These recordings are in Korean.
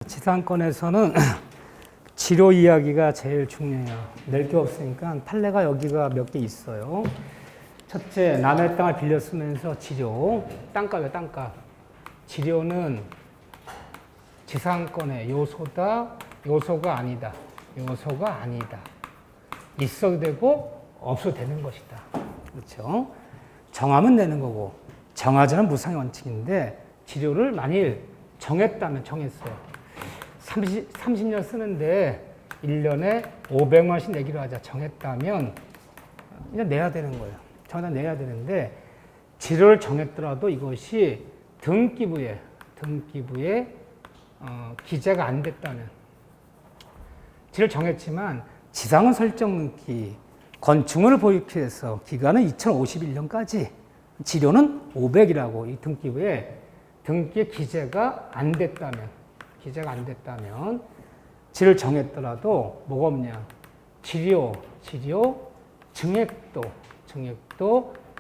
지상권에서는 치료 이야기가 제일 중요해요. 낼 게 없으니까 판례가 여기가 몇 개 있어요. 첫째, 남의 땅을 빌려 쓰면서 치료. 땅값이에요, 땅값. 치료는 지상권의 요소다, 요소가 아니다. 요소가 아니다. 있어도 되고 없어도 되는 것이다. 그렇죠? 정하면 되는 거고, 정하지 않은 무상의 원칙인데 치료를 만일 정했다면 정했어요. 30년 쓰는데 1년에 500만 원씩 내기로 하자. 정했다면 그냥 내야 되는 거예요. 정해서 내야 되는데 치료를 정했더라도 이것이 등기부에 기재가 안 됐다면 치료를 정했지만 지상은 설정 등기, 건축물을 보유해서 기간은 2051년까지, 치료는 500이라고 이 등기부에 기재가 안 됐다면 치료를 정했더라도 뭐가 없냐? 치료, 증액도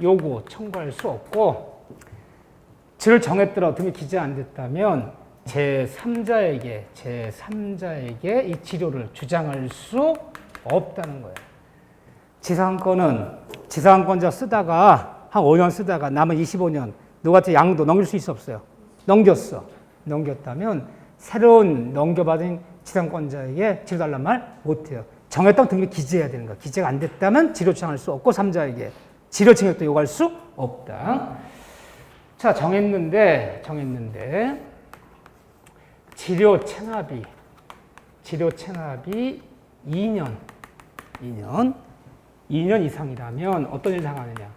요구 청구할 수 없고, 치료를 정했더라도 등기 기재 안 됐다면 제3자에게 이 치료를 주장할 수 없다는 거예요. 지상권자 쓰다가 한 5년 쓰다가 남은 25년 누구한테 양도 넘길 수 있어 없어요? 넘겼다면 새로운 넘겨받은 지상권자에게 치료달란 말 못해요. 정했다고 등기 기재해야 되는 거야. 기재가 안 됐다면 치료 주장할 수 없고 3자에게 치료 증액도 요구할 수 없다. 자, 정했는데 치료 체납이 2년 이상이라면 어떤 일이 당하느냐?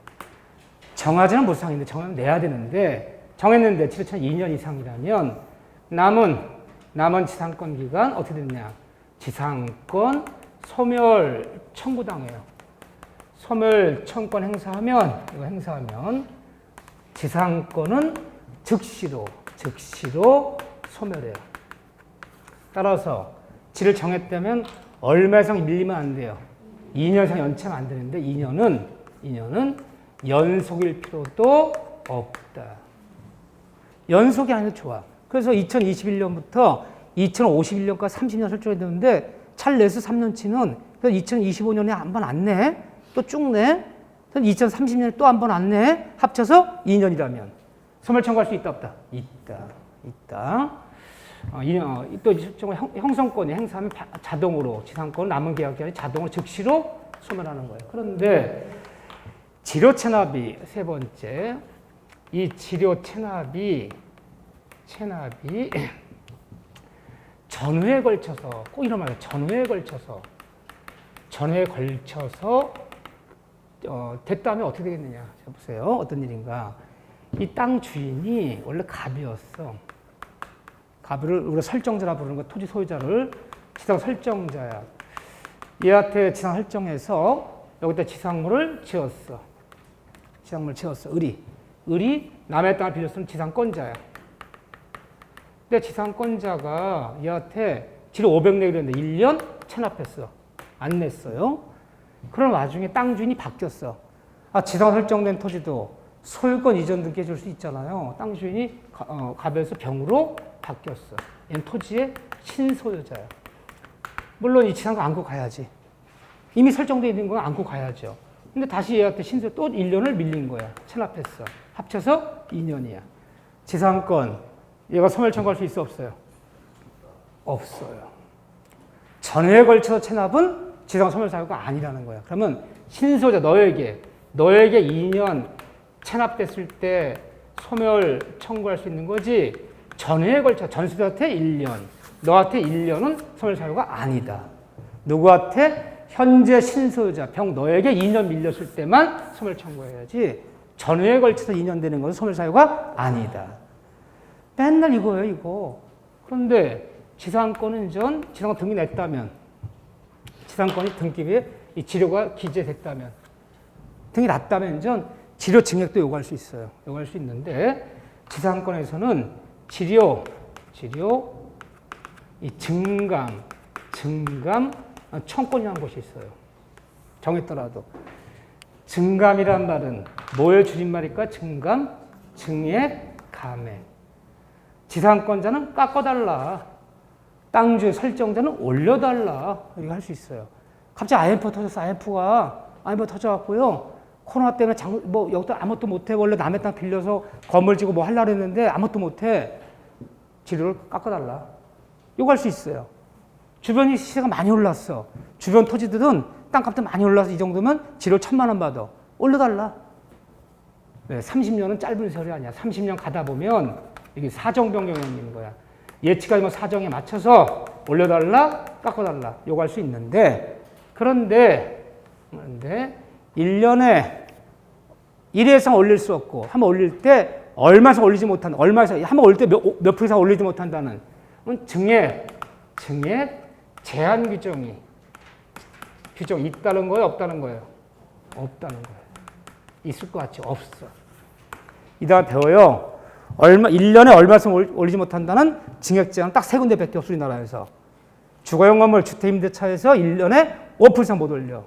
정하지는 무상인데 정하면 내야 되는데, 정했는데 치료 체납 2년 이상이라면 남은 지상권 기간 어떻게 되느냐? 지상권 소멸 청구당해요. 소멸 청구권 행사하면 지상권은 즉시로 소멸해요. 따라서 치를 정했다면 얼마 이상 밀리면 안 돼요. 2년 이상 연체하면 안 되는데 2년은 연속일 필요도 없다. 연속이 아니라 좋아. 그래서 2021년부터 2051년까지 30년 설정했는데 찰내서 3년치는 2025년에 한 번 안 내. 또 쭉 내. 2030년에 또 한 번 안 내. 합쳐서 2년이라면 소멸 청구할 수 있다 없다? 있다. 또 형성권이 행사하면 자동으로 지상권 남은 계약 기간이 자동으로 즉시로 소멸하는 거예요. 그런데 치료 체납이 세 번째, 이 치료 체납이 전후에 걸쳐서, 꼭 이런 말이에요. 전후에 걸쳐서 됐다면 어떻게 되겠느냐? 자, 보세요. 어떤 일인가? 이 땅 주인이 원래 갑이었어. 갑을 우리가 설정자라 부르는 거, 토지 소유자를 지상 설정자야. 얘한테 지상 설정해서 여기다 지상물을 지었어. 을이 남의 땅을 빌렸으면 지상권자야. 근데 지상권자가 얘한테 지를 500 내기로 했는데 1년 체납했어. 안 냈어요. 그런 와중에 땅 주인이 바뀌었어. 지상 설정된 토지도 소유권 이전 등기 해줄 수 있잖아요. 땅 주인이 갑에서 병으로 바뀌었어. 얘는 토지의 신소유자야. 물론 이 지상권 안고 가야지. 이미 설정되어 있는 건 안고 가야죠. 근데 다시 얘한테 신소유 또 1년을 밀린 거야. 체납했어. 합쳐서 2년이야. 지상권, 얘가 소멸 청구할 수 있어 없어요? 없어요. 전후에 걸쳐서 체납은 지상 소멸 사유가 아니라는 거야. 그러면 신소유자 너에게 2년 체납됐을 때 소멸 청구할 수 있는 거지, 전후에 걸쳐 전수자한테 1년, 너한테 1년은 소멸 사유가 아니다. 누구한테? 현재 신소유자, 너에게 2년 밀렸을 때만 소멸 청구해야지, 전후에 걸쳐서 2년 되는 것은 소멸 사유가 아니다. 맨날 이거예요, 이거. 그런데 지상권은 지상권 등기 냈다면, 지상권이 등기부에 이 치료가 기재됐다면, 등기 났다면 치료 증액도 요구할 수 있어요. 요구할 수 있는데, 지상권에서는 치료, 이 증감 청권이라는 것이 있어요. 정했더라도. 증감이란 말은 뭐의 줄임말일까? 증액, 감액. 지상권자는 깎아달라. 땅주의 설정자는 올려달라. 이렇게 할 수 있어요. 갑자기 IMF가 터졌어. IMF가 터져갖고요. 코로나 때문에 여기다 아무것도 못해. 원래 남의 땅 빌려서 건물 지고 뭐 하려고 했는데 아무것도 못해. 지료를 깎아달라. 이거 할 수 있어요. 주변이 시세가 많이 올랐어. 주변 토지들은 땅값도 많이 올라서 이 정도면 지료 1,000만 원 받아. 올려달라. 네, 30년은 짧은 세월이 아니야. 30년 가다 보면 이게 사정 변경이 있는 거야. 예치가 사정에 맞춰서 올려달라, 깎아달라. 이거 할 수 있는데, 그런데 1년에 1회 이상 올릴 수 없고, 한번 올릴 때 얼마 이상 올리지 못한다. 한번 올릴 때 몇 프로 이상 올리지 못한다는 증액 제한 규정이 있다는 거예요, 없다는 거예요? 없다는 거예요. 있을 것 같지? 없어. 이따가 배워요. 1년에 얼마 이상 올리지 못한다는 증액 제한 딱 3군데밖에 없어, 우리나라에서. 주거용 건물 주택임대차에서 1년에 5% 이상 못 올려.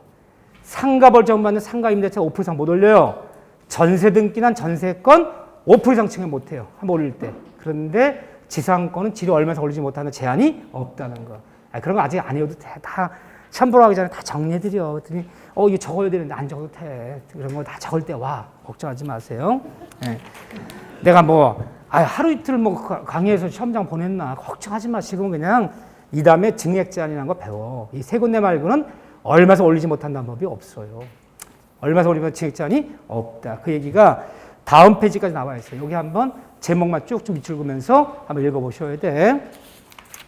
상가벌 정받는 상가임대차 5% 이상 못 올려요. 전세 등기난 전세권 5% 이상 증액 못 해요. 한번 올릴 때. 그런데 지상권은 지료 얼마 이상 올리지 못하는 제한이 없다는 거. 그런 거 아직 안 해도 돼. 다 참고하기 전에 다 정리해드려. 그랬더니 이거 적어야 되는데 안 적어도 돼. 그런 거 다 적을 때 와. 걱정하지 마세요. 네. 내가 하루 이틀 강의에서 시험장 보냈나. 걱정하지 마. 지금 그냥 이 다음에 증액 제한이라는 거 배워. 이 3군데 말고는 얼마서 올리지 못한다는 법이 없어요. 얼마서 올리면 증액 제한이 없다. 그 얘기가 다음 페이지까지 나와 있어요. 여기 한번 제목만 쭉쭉 밑줄그면서 한번 읽어보셔야 돼.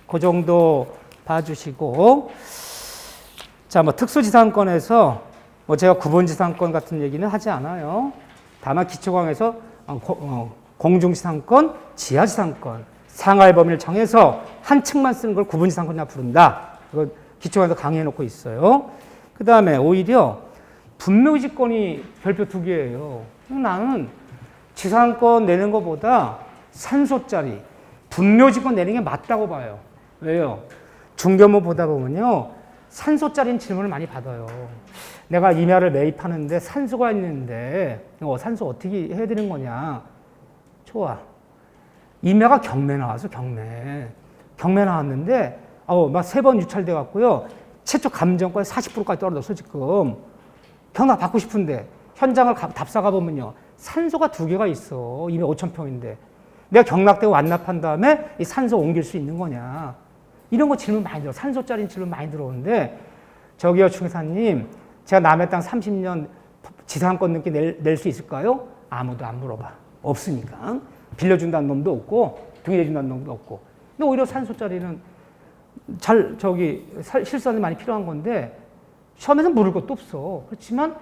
그 정도 봐주시고. 자, 특수지상권에서 제가 구분지상권 같은 얘기는 하지 않아요. 다만 기초강에서 공중지상권, 지하지상권, 상하의 범위를 정해서 한 층만 쓰는 걸 구분지상권이라고 부른다. 이거 기초강에서 강의해놓고 있어요. 그 다음에 오히려 분묘지권이 별표 2개예요. 나는 지상권 내는 것보다 산소짜리, 분묘지권 내는 게 맞다고 봐요. 왜요? 중개업 보다 보면요. 산소짜리는 질문을 많이 받아요. 내가 임야를 매입하는데 산소가 있는데 산소 어떻게 해야 되는 거냐. 좋아. 임야가 경매 나와서 경매 나왔는데 막 3번 유찰돼 갖고요. 최초 감정가에 40%까지 떨어졌어 지금. 경락 받고 싶은데 현장을 답사 가보면요. 산소가 2개가 있어. 임야 5,000평인데. 내가 경락되고 완납한 다음에 이 산소 옮길 수 있는 거냐. 이런 거 질문 많이 들어. 산소짜리 질문 많이 들어오는데 저기요 중개사님 제가 남의 땅 30년 지상권 넘게 낼 수 있을까요? 아무도 안 물어봐. 없으니까. 빌려준다는 놈도 없고 등기해준다는 놈도 없고. 근데 오히려 산소짜리는 실수하는 많이 필요한 건데 시험에서 물을 것도 없어. 그렇지만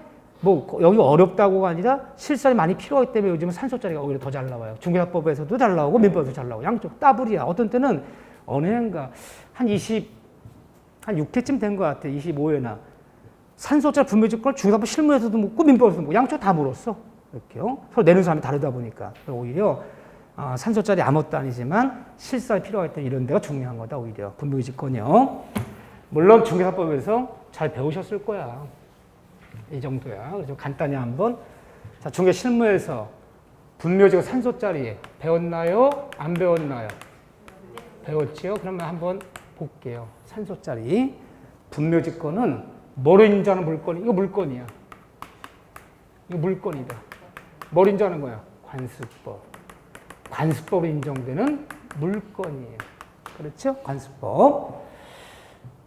여기 어렵다고가 아니라 실수하는 많이 필요하기 때문에 요즘은 산소짜리가 오히려 더 잘 나와요. 중개사법에서도 잘 나오고 민법에서도 잘 나오고 양쪽 더블이야. 어떤 때는 어느 해인가 한 6회쯤 된 것 같아. 25회나. 산소짜리 분묘지권을 중개사법 실무에서도 묻고 민법에서도 묻고 양쪽 다 물었어. 이렇게요. 서로 내는 사람이 다르다 보니까. 오히려 산소짜리 아무것도 아니지만 실사에 필요할 때 이런 데가 중요한 거다. 오히려 분묘지권이요. 물론 중개사법에서 잘 배우셨을 거야. 이 정도야. 그래서 간단히 한번 자 중개 실무에서 분묘지권 산소짜리 배웠나요? 안 배웠나요? 배웠지요? 그러면 한번 볼게요. 산소짜리 분묘지권은 뭐로 인정하는 물건이? 이거 물건이야. 이거 물건이다. 뭘 인정하는 거야? 관습법. 관습법으로 인정되는 물건이에요. 그렇죠? 관습법.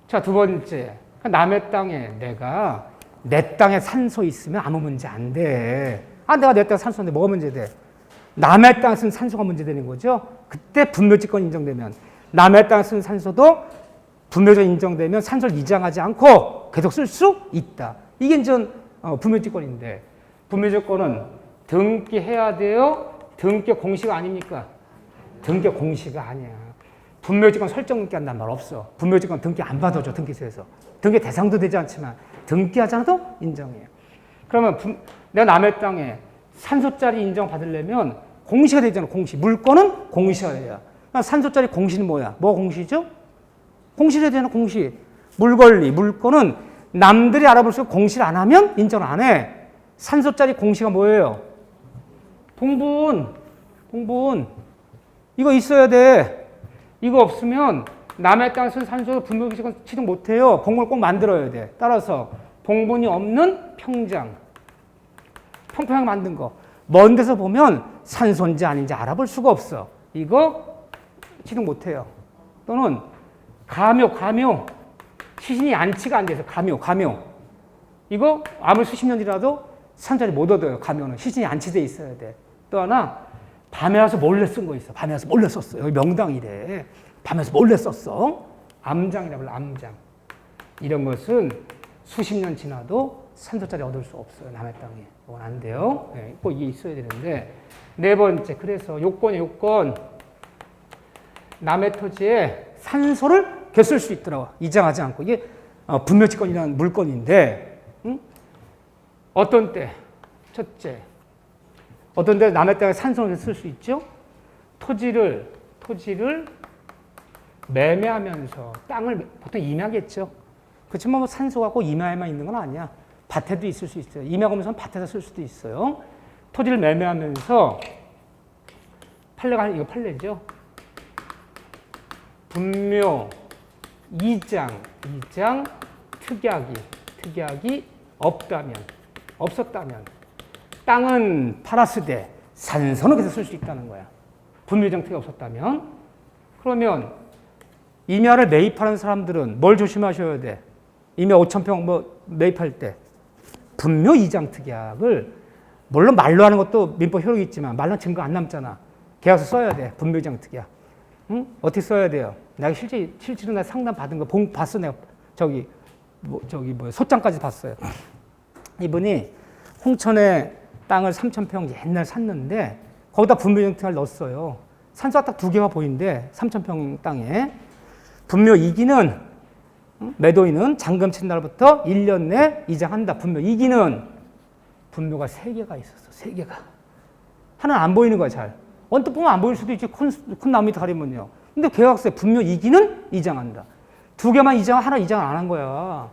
자, 두 번째. 남의 땅에 내 땅에 산소 있으면 아무 문제 안 돼. 내가 내 땅에 산소인데 뭐가 문제돼? 남의 땅에 쓴 산소가 문제되는 거죠. 그때 분묘지권 인정되면 남의 땅에 쓴 산소도 분묘지권 인정되면 산소를 이장하지 않고 계속 쓸 수 있다. 이게 이제 분묘지권인데 분묘지권은 등기해야 돼요? 등기 공시가 아닙니까? 등기 공시가 아니야. 분묘지권 설정 등기 한단 말 없어. 분묘지권 등기 안 받아줘. 등기소에서. 등기 대상도 되지 않지만 등기하지 않아도 인정해요. 그러면 내가 남의 땅에 산소짜리 인정 받으려면 공시가 되잖아. 공시. 물건은 공시가 돼야. 산소짜리 공시는 뭐야? 뭐 공시죠? 공시를 해야 되나 공시. 물권리, 물건은 남들이 알아볼 수 있고 공시를 안 하면 인정을 안 해. 산소짜리 공시가 뭐예요? 동분. 이거 있어야 돼. 이거 없으면 남의 땅에 쓴 산소를 분묘기식은 취득 못해요. 봉분을 꼭 만들어야 돼. 따라서 봉분이 없는 평장. 평평하게 만든 거. 먼 데서 보면 산소인지 아닌지 알아볼 수가 없어. 이거 취득 못해요. 또는 가묘. 시신이 안치가 안 돼서 가묘. 이거 아무리 수십 년이라도 산자리 못 얻어요. 가묘는 시신이 안치돼 있어야 돼. 또 하나 밤에 와서 몰래 쓴 거 있어. 밤에 와서 몰래 썼어. 여기 명당이래. 밤에 와서 몰래 썼어. 암장이라고 불러. 암장. 이런 것은 수십 년 지나도 산소자리 얻을 수 없어요. 남의 땅에. 이건 안 돼요. 네, 꼭 이게 있어야 되는데. 네 번째, 그래서 요건. 남의 토지에 산소를 계속 쓸 수 있더라고. 이장하지 않고. 이게 분묘지권이라는 물건인데, 응? 어떤 때? 첫째. 어떤 때 남의 땅에 산소를 쓸 수 있죠? 토지를 매매하면서 땅을 보통 임야겠죠. 그렇지만 뭐 산소가 꼭 임야에만 있는 건 아니야. 밭에도 있을 수 있어요. 임야검에서는 밭에서 쓸 수도 있어요. 토지를 매매하면서 이거 판례죠. 분묘, 이장, 특약이 없었다면 땅은 팔았으되 산소는 계속 쓸 수 있다는 거야. 분묘장 특약이 없었다면. 그러면 임야를 매입하는 사람들은 뭘 조심하셔야 돼? 임야 5,000평 뭐 매입할 때 분묘 이장 특약을 물론 말로 하는 것도 민법 효력이 있지만 말로 증거 안 남잖아. 계약서 써야 돼. 분묘 이장 특약. 응? 어떻게 써야 돼요? 내가 실제로 나 상담 받은 거 봤어. 내가 소장까지 봤어요. 이분이 홍천에 땅을 3,000평 옛날 샀는데 거기다 분묘 이장 특약을 넣었어요. 산소가 딱 2개가 보이는데 3,000평 땅에 분묘 2기는 매도인은 잔금 친 날부터 1년 내 이장한다. 분묘 2기는 분묘가 3개가 있었어. 3개가. 하나는 안 보이는 거야, 잘. 언뜻 보면 안 보일 수도 있지. 큰 나무 밑에 가리면요. 근데 계약서에 분묘 2기는 이장한다. 2개만 하나 이장을 안 한 거야.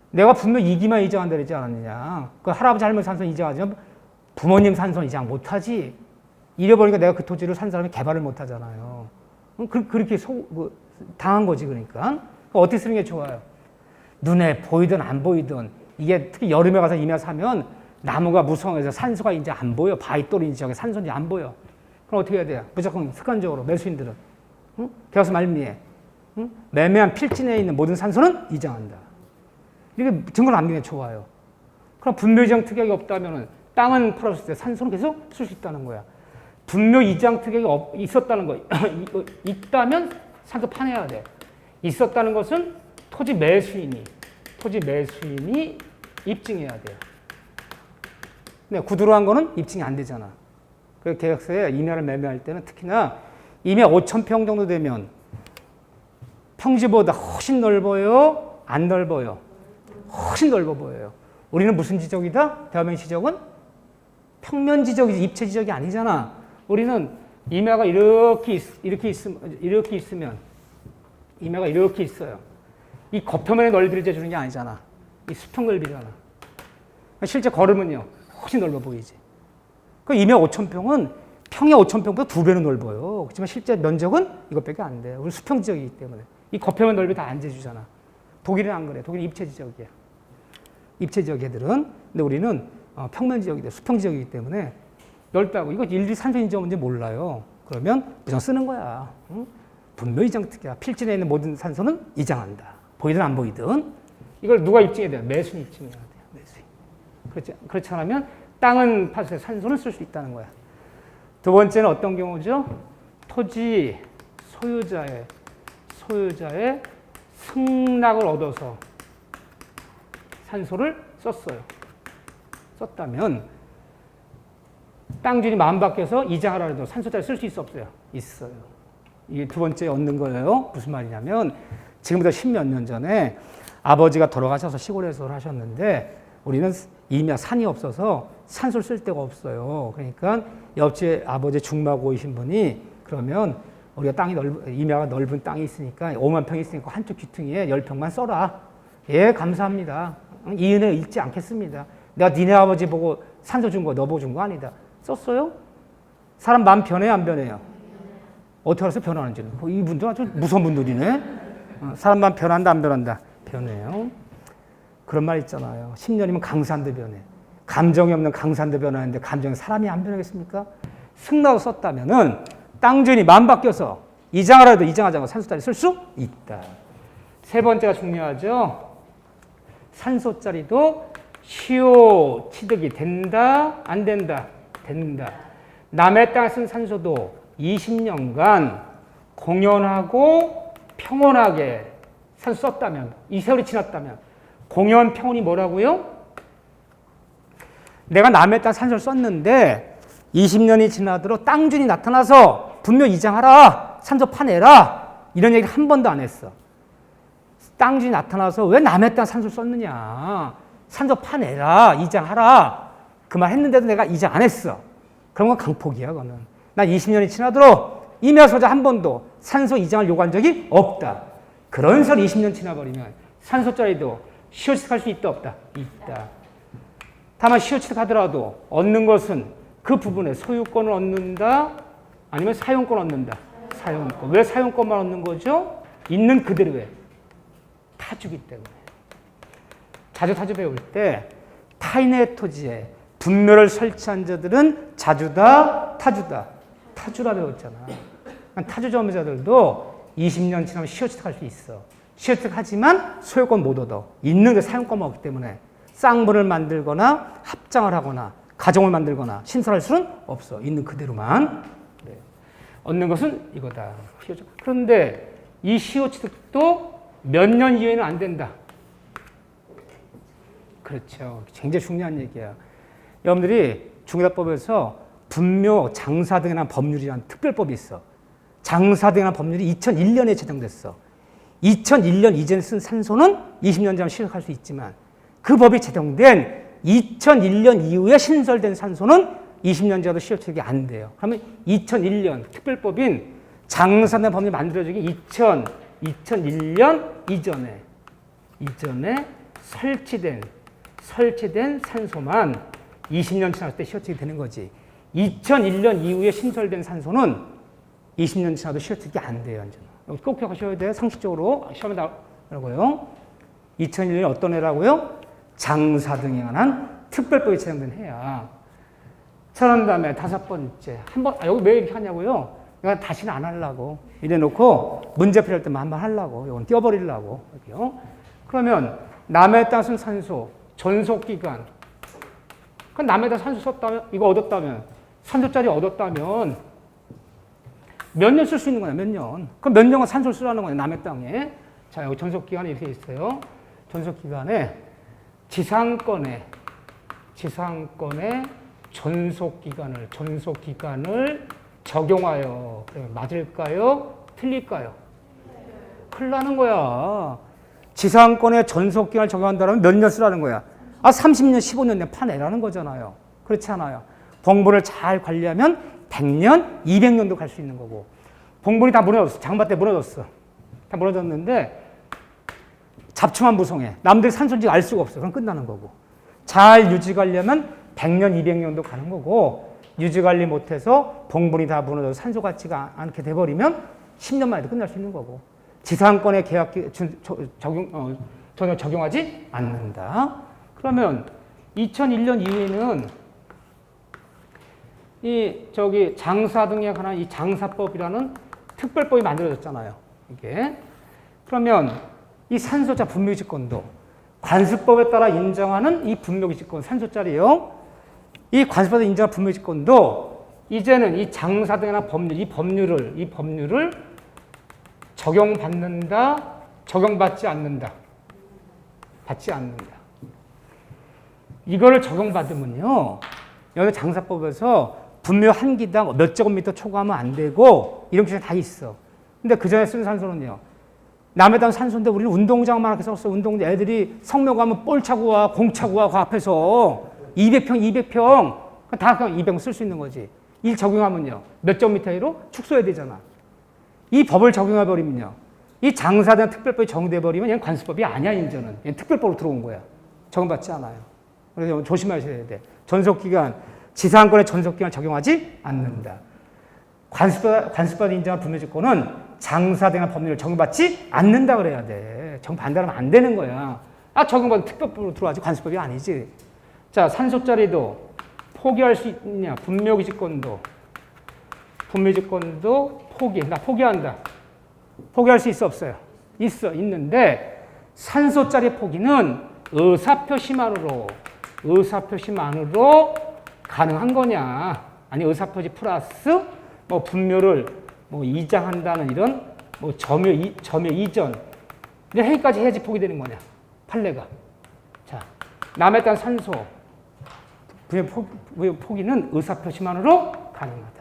내가 분묘 2기만 이장한다 그러지 않았느냐. 그 할아버지 할머니 산소 이장하지만 부모님 산소 이장 못하지. 잃어버리니까 내가 그 토지를 산 사람이 개발을 못하잖아요. 그렇게 당한 거지, 그러니까. 어떻게 쓰는 게 좋아요? 눈에 보이든 안 보이든, 이게 특히 여름에 가서 임야 사면 나무가 무성해서 산소가 이제 안 보여. 바위 또는 지역에 산소인지 안 보여. 그럼 어떻게 해야 돼요? 무조건 습관적으로 매수인들은. 응? 계약서 말미에. 응? 매매한 필지 내에 있는 모든 산소는 이장한다. 이게 증거를 남기는 게 좋아요. 그럼 분묘 이장 특약이 없다면 땅은 팔았을 때 산소는 계속 쓸 수 있다는 거야. 분묘 이장 특약이 있었다는 거, 있다면 산소 파내야 돼. 있었다는 것은 토지 매수인이 입증해야 돼요. 근데 구두로 한 거는 입증이 안 되잖아. 그래서 계약서에 임야를 매매할 때는 특히나 임야 5,000평 정도 되면 평지보다 훨씬 넓어요? 안 넓어요? 훨씬 넓어 보여요. 우리는 무슨 지적이다? 대한민국 지적은 평면 지적이지 입체 지적이 아니잖아. 우리는 임야가 이렇게 있으면 임야가 이렇게 있어요. 이 겉표면의 넓이를 재주는 게 아니잖아. 이 수평 넓이잖아. 실제 걸으면요 훨씬 넓어 보이지. 그 임야 5,000평은 평야 5,000평보다 2배는 넓어요. 그렇지만 실제 면적은 이것밖에 안 돼요. 우리 수평 지적이기 때문에 이 겉표면 넓이 다 안 재주잖아. 독일은 안 그래. 독일은 입체 지적이야. 입체 지역 애들은. 근데 우리는 평면 지역이 돼. 수평 지역이기 때문에 넓다고. 이거 일일이 산소 인정 문제 몰라요. 그러면 무조건 쓰는 거야. 응? 분묘 이장 특약. 필지 내에 있는 모든 산소는 이장한다. 보이든 안 보이든. 이걸 누가 입증해야 돼요? 매수인이 입증해야 돼요. 매수인. 그렇지 않으면 땅은 팔수 산소는 쓸 수 있다는 거야. 두 번째는 어떤 경우죠? 토지 소유자의 승낙을 얻어서 산소를 썼다면 땅 주인이 마음 바뀌어서 이장하라 해도 산소자를 쓸 수 있어 없어요? 있어요. 이게 두 번째 얻는 거예요. 무슨 말이냐면 지금부터 10몇 년 전에 아버지가 돌아가셔서 시골에서 하셨는데 우리는 임야 산이 없어서 산소를 쓸 데가 없어요. 그러니까 옆집 아버지 중마고이신 분이 그러면 우리가 임야가 넓은 땅이 있으니까 5만 평이 있으니까 한쪽 귀퉁이에 10평만 써라. 예, 감사합니다. 이 은혜 잊지 않겠습니다. 내가 니네 아버지 보고 산소 준 거 너 보고 준 거 아니다. 썼어요? 사람 마음 변해요, 안 변해요? 어떻게 알아서 변하는지는. 이분들 아주 무서운 분들이네. 사람만 변한다, 안 변한다? 변해요. 그런 말 있잖아요. 10년이면 강산도 변해. 감정이 없는 강산도 변하는데 감정이 사람이 안 변하겠습니까? 승라고 썼다면은 땅 주인이 마음 바뀌어서 이장하라 해도 이장하지 않고 산소짜리 쓸 수 있다. 세 번째가 중요하죠. 산소짜리도 시효 취득이 된다, 안 된다? 된다. 남의 땅에 쓴 산소도 20년간 공연하고 평온하게 산소 썼다면, 이 세월이 지났다면 공연, 평온이 뭐라고요? 내가 남의 땅 산소를 썼는데 20년이 지나도록 땅 주인이 나타나서 분명 이장하라, 산소 파내라 이런 얘기 한 번도 안 했어. 땅 주인이 나타나서 왜 남의 땅 산소를 썼느냐, 산소 파내라, 이장하라 그 말 했는데도 내가 이장 안 했어. 그런 건 강폭이야. 그거는. 난 20년이 지나도록 임야소자 한 번도 산소 이장을 요구한 적이 없다. 그런 설 20년 지나버리면 산소짜리도 시효취득할 수 있다, 없다? 있다. 다만 시효취득하더라도 얻는 것은 그 부분에 소유권을 얻는다, 아니면 사용권을 얻는다. 사용권. 왜 사용권만 얻는 거죠? 있는 그대로의 타주기 때문에. 자주 배울 때 타인의 토지에 분묘를 설치한 자들은 자주다, 타주다. 타주라 배웠잖아. 타주 점유자들도 20년 지나면 시효취득할 수 있어. 시효취득하지만 소유권 못 얻어. 있는 게 사용권만 없기 때문에 쌍분을 만들거나 합장을 하거나 가정을 만들거나 신설할 수는 없어. 있는 그대로만. 그래. 얻는 것은 이거다. 그런데 이 시효취득도 몇 년 이후에는 안 된다. 그렇죠. 굉장히 중요한 얘기야. 여러분들이 중개사법에서 분묘, 장사 등에 대한 법률이라는 특별법이 있어. 장사 등에 대한 법률이 2001년에 제정됐어. 2001년 이전에 쓴 산소는 20년 전에 시효할 수 있지만 그 법이 제정된 2001년 이후에 신설된 산소는 20년 전에도 시효취득이 안 돼요. 그러면 2001년 특별법인 장사된 법률이 만들어지기 2001년 이전에 설치된 산소만 20년 지났을 때 시효취득이 되는 거지. 2001년 이후에 신설된 산소는 20년 지나도 시효취득이 안 돼요. 꼭 기억하셔야 돼요. 상식적으로 시험에 나오고요. 2001년에 어떤 해라고요? 장사 등에 관한 특별법이 제정된 해야. 그런 다음에 다섯 번째. 여기 왜 이렇게 하냐고요? 내가 다시는 안 하려고. 이래 놓고 문제 필요할 때만 한번 하려고. 이건 띄워버리려고. 여기요. 그러면 남의 땅 쓴 산소, 전속기간. 그럼 남의 땅 산소 썼다면, 이거 얻었다면, 산소짜리 얻었다면 몇 년 쓸 수 있는 거냐, 몇 년. 그럼 몇 년간 산소를 쓰라는 거냐, 남의 땅에. 자, 여기 전속기간이 이렇게 있어요. 전속기간에 지상권에 전속기간을 적용하여. 맞을까요? 틀릴까요? 큰일 나는 거야. 지상권에 전속기간을 적용한다면 몇 년 쓰라는 거야? 30년, 15년 내 파내라는 거잖아요. 그렇지 않아요. 봉분을 잘 관리하면 100년, 200년도 갈 수 있는 거고. 봉분이 다 무너졌어. 장밭에 무너졌어. 다 무너졌는데 잡초만 무성해. 남들이 산소인지 알 수가 없어. 그럼 끝나는 거고. 잘 유지하려면 100년, 200년도 가는 거고, 유지관리 못해서 봉분이 다 무너져서 산소 같지가 않게 돼버리면 10년 만에도 끝날 수 있는 거고. 지상권의 계약기 전혀 적용하지 않는다. 그러면 2001년 이후에는 장사 등에 관한 이 장사법이라는 특별법이 만들어졌잖아요. 이게. 그러면 이 산소자 분묘지권도 관습법에 따라 인정하는 이 분묘지권, 산소짜리요. 이 관습법에 인정한 분묘지권도 이제는 이 장사 등에 관한 법률, 이 법률을 적용받는다, 적용받지 않는다. 받지 않는다. 이거를 적용받으면요, 여기 장사법에서 분묘 한 기당 몇 제곱미터 초과하면 안 되고 이런 규정이 다 있어. 근데 그 전에 쓴 산소는요, 남의 땅 산소인데 우리는 운동장만 이렇게 썼어. 운동장 애들이 성묘 가면 볼 차고 와, 공 차고 와, 그 앞에서 200평 다 그냥 200평 쓸 수 있는 거지. 이 적용하면요, 몇 제곱미터로 축소해야 되잖아. 이 법을 적용해 버리면요, 이 장사된 특별법이 적용돼 버리면 얘는 관습법이 아니야. 이제는 얘는 특별법으로 들어온 거야. 적용받지 않아요. 그래서 조심하셔야 돼. 전속기간, 지상권의 전속기간을 적용하지 않는다. 관습받은 인정한 분묘지권은 장사되는 법률을 적용받지 않는다 그래야 돼. 적용받는다면 안 되는 거야. 적용받은 특별법으로 들어와야지 관습법이 아니지. 자, 산소짜리도 포기할 수 있냐? 분묘지권도 포기. 나 포기한다. 포기할 수 있어 없어요? 있는데 산소짜리 포기는 의사표시만으로 가능한 거냐? 아니 의사표시 플러스 뭐 분묘를 뭐 이장한다는 이런 뭐 점유 이전 이런 행위까지 해야지 포기되는 거냐? 판례가. 자, 남에 따른 산소 포기는 의사표시만으로 가능하다.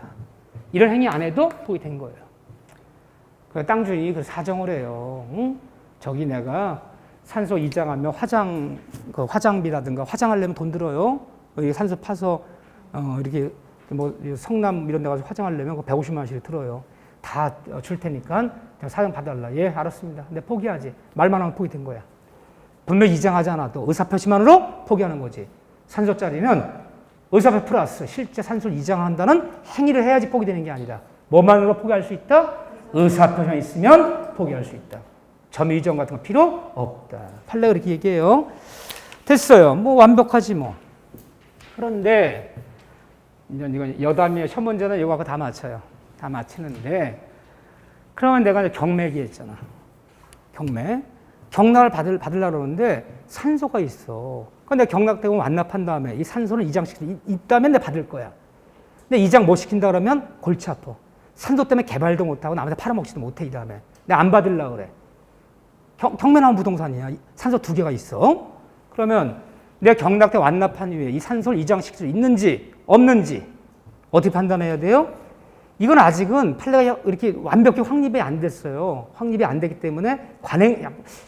이런 행위 안 해도 포기된 거예요. 땅 주인이 그 사정을 해요. 응? 저기 내가 산소 이장하면 화장비라든가 화장하려면 돈 들어요. 여기 산소 파서 이렇게 뭐 성남 이런 데 가서 화장하려면 150만 원씩 들어요. 다 줄 테니까 사정 봐달라. 예, 알았습니다. 근데 포기하지. 말만 하면 포기된 거야. 분명히 이장하지 않아도 의사표시만으로 포기하는 거지. 산소짜리는 의사표 플러스 실제 산소를 이장한다는 행위를 해야지 포기되는 게 아니라 뭐만으로 포기할 수 있다? 의사표시만 있으면 포기할 수 있다. 점유 이전 같은 거 필요 없다. 판례가 그렇게 얘기해요. 됐어요. 뭐 완벽하지 뭐. 그런데 이건 여담이에요. 첫 문제는 이거하고 다 맞춰요. 다 맞히는데 그러면 내가 이제 경매 얘기했잖아. 경락을 받으려고 그러는데 산소가 있어. 근데 경락되고 완납한 다음에 이 산소를 이장시키고 있다면 내가 받을 거야. 근데 이장 못 시킨다 그러면 골치 아파. 산소 때문에 개발도 못하고 남한테 팔아먹지도 못해 이 다음에. 내가 안 받으려고 그래. 경매 나온 부동산이야. 산소 2개가 있어. 그러면 내가 경락대 완납한 이후에 이 산소를 이장시킬 수 있는지 없는지 어떻게 판단해야 돼요? 이건 아직은 판례가 이렇게 완벽히 확립이 안 됐어요. 확립이 안 되기 때문에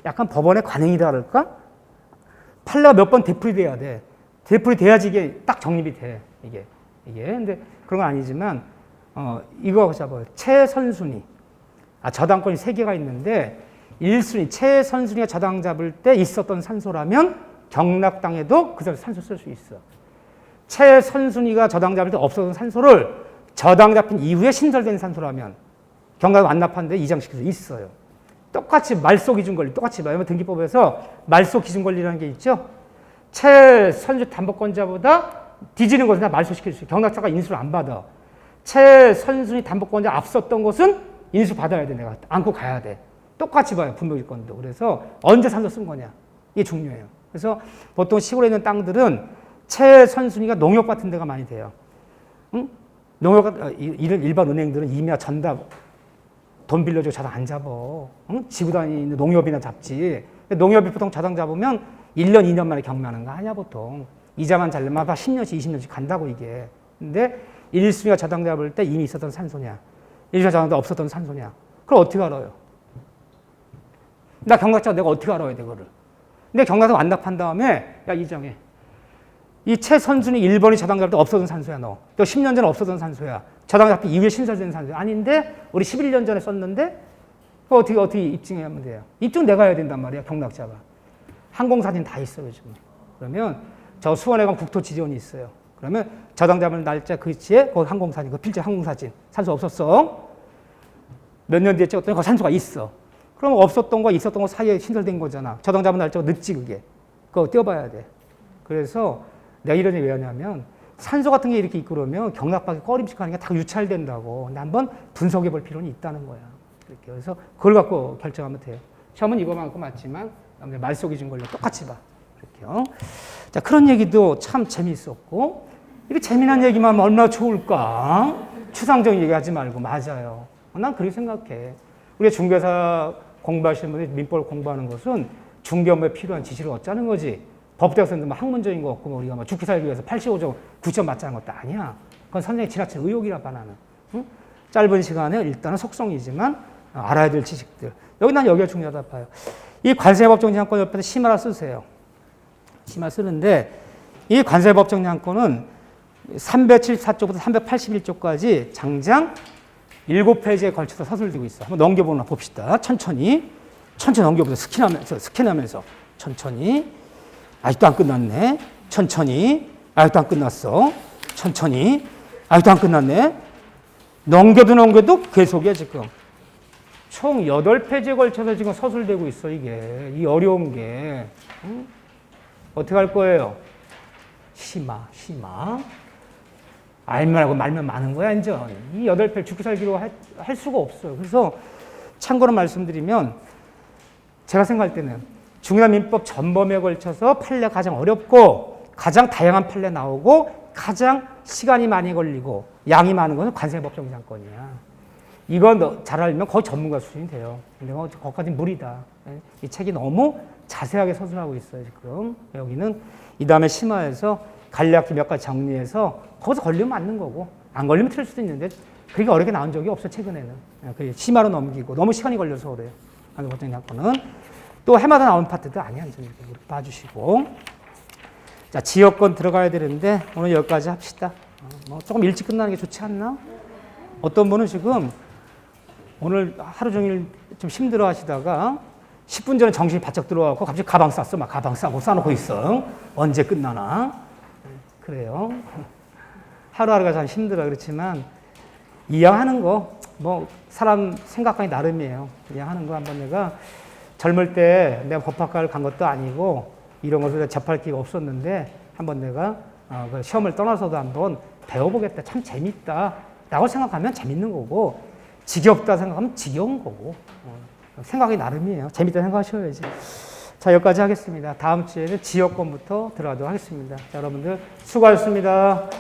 약간 법원의 관행이라 그럴까? 판례가 몇 번 되풀이돼야 돼. 되풀이돼야지 이게 딱 정립이 돼. 이게. 근데 그런 건 아니지만 이거 잡아요. 최선순위. 저당권이 3개가 있는데 1순위 최선순위가 저당 잡을 때 있었던 산소라면 경락당에도 그 산소 쓸 수 있어. 최선순위가 저당 잡을 때 없었던 산소를 저당 잡힌 이후에 신설된 산소라면 경락 완납한 데 이장시킬 수 있어요. 똑같이 말소 기준 권리 똑같이 봐요. 등기법에서 말소 기준 권리라는 게 있죠. 최선수 담보권자보다 뒤지는 것은 다 말소시킬 수 있어요. 경락자가 인수를 안 받아. 최선순위 담보권자 앞섰던 것은 인수 받아야 돼. 내가 안고 가야 돼. 똑같이 봐요. 분묘지권도. 그래서 언제 산소 쓴 거냐. 이게 중요해요. 그래서 보통 시골에 있는 땅들은 최선순위가 농협 같은 데가 많이 돼요. 응? 농협, 일반 은행들은 이미야 전답 돈 빌려주고 자당 안 잡어. 응? 지구 다니는 농협이나 잡지. 농협이 보통 자당 잡으면 1년, 2년 만에 경매하는 거 아니야, 보통. 이자만 잘 내면 10년씩, 20년씩 간다고, 이게. 근데 1순위가 자당 잡을 때 이미 있었던 산소냐, 1순위가 자당 없었던 산소냐. 그걸 어떻게 알아요? 나 경락자가 내가 어떻게 알아야 돼, 그거를. 근데 경락자 완납한 다음에, 야, 이정해. 이 최선순위 1번이 저당 잡을 때 없어진 산소야, 너. 또 10년 전에 없어진 산소야. 저당 잡힌 이후에 신설된 산소야. 아닌데, 우리 11년 전에 썼는데, 그거 어떻게 입증하면 돼요? 입증 내가 해야 된단 말이야, 경락자가. 항공사진 다 있어, 요즘. 그러면, 저 수원에 가면 국토지원이 있어요. 그러면 저당 잡을 날짜 그치에 그 항공사진, 그 필지 항공사진. 산소 없었어. 몇 년 뒤에 찍었더니 그 산소가 있어. 그럼 없었던 거, 있었던 거 사이에 신설된 거잖아. 저당 잡은 날짜가 늦지, 그게. 그거 떼어봐야 돼. 그래서, 내가 이런 얘기 왜 하냐면 산소 같은 게 이렇게 있고 그러면 경락밖에 꺼림칙하는 게 다 유찰된다고. 근데 한번 분석해 볼 필요는 있다는 거야. 이렇게. 그래서 그걸 갖고 결정하면 돼요. 시험은 이거만 갖고 맞지만 말소 기준 권리 똑같이 봐. 이렇게요. 자, 그런 얘기도 참 재미있었고 이게 재미난 얘기만 하면 얼마나 좋을까? 추상적인 얘기하지 말고. 맞아요. 난 그렇게 생각해. 우리가 중개사 공부하시는 분들이 민법을 공부하는 것은 중개 업무에 필요한 지식을 얻자는 거지. 법대학생들 막 학문적인 거 없고 우리가 막 죽기 살기 위해서 85점 9점 맞자는 것도 아니야. 그건 선생님의 지나친 의욕이라 봐 나는. 응? 짧은 시간에 일단은 속성이지만 알아야 될 지식들. 난 여기가 중요하다 봐요. 이 관세법정량권 옆에서 심화를 쓰세요. 심화 쓰는데 이 관세법정량권은 374쪽부터 381쪽까지 장장 7페이지에 걸쳐서 서술되고 있어. 한번 넘겨보나 봅시다. 천천히 넘겨보세요. 스캔하면서 천천히. 아직도 안 끝났네. 천천히. 아직도 안 끝났어. 천천히. 아직도 안 끝났네. 넘겨도 계속이야, 지금. 총 8페이지에 걸쳐서 지금 서술되고 있어, 이게. 이 어려운 게. 응? 어떻게 할 거예요? 심화. 알면 알고 말면 많은 거야, 이제. 이 8페이지 죽기 살기로 할 수가 없어요. 그래서 참고로 말씀드리면 제가 생각할 때는 중요한민법 전범에 걸쳐서 판례 가장 어렵고 가장 다양한 판례 나오고 가장 시간이 많이 걸리고 양이 많은 것은 관세법정지상권이야. 이건 잘 알면 거의 전문가 수준이 돼요. 근데 거기까지 무리다. 이 책이 너무 자세하게 서술하고 있어요, 지금. 여기는 이 다음에 심화해서 간략히 몇 가지 정리해서 거기서 걸리면 맞는 거고 안 걸리면 틀릴 수도 있는데 그렇게 어렵게 나온 적이 없어, 최근에는. 심화로 넘기고 너무 시간이 걸려서 그래요. 관세법정지상권은. 또 해마다 나오는 파트도 아니야. 이렇게 봐주시고. 자, 지역권 들어가야 되는데 오늘 여기까지 합시다. 조금 일찍 끝나는 게 좋지 않나? 어떤 분은 지금 오늘 하루 종일 좀 힘들어 하시다가 10분 전에 정신이 바짝 들어와서 갑자기 가방 쌌어. 막 가방 싸고 싸놓고 있어. 언제 끝나나? 그래요. 하루하루가 참 힘들어. 그렇지만 이양하는 거 뭐 사람 생각하기 나름이에요. 이양하는 거 한번 내가 젊을 때 내가 법학과를 간 것도 아니고 이런 것을 접할 기회가 없었는데 한번 내가 시험을 떠나서도 한번 배워보겠다. 참 재밌다. 라고 생각하면 재밌는 거고 지겹다 생각하면 지겨운 거고 생각이 나름이에요. 재밌다 생각하셔야지. 자, 여기까지 하겠습니다. 다음 주에는 지역권부터 들어가도록 하겠습니다. 자, 여러분들 수고하셨습니다.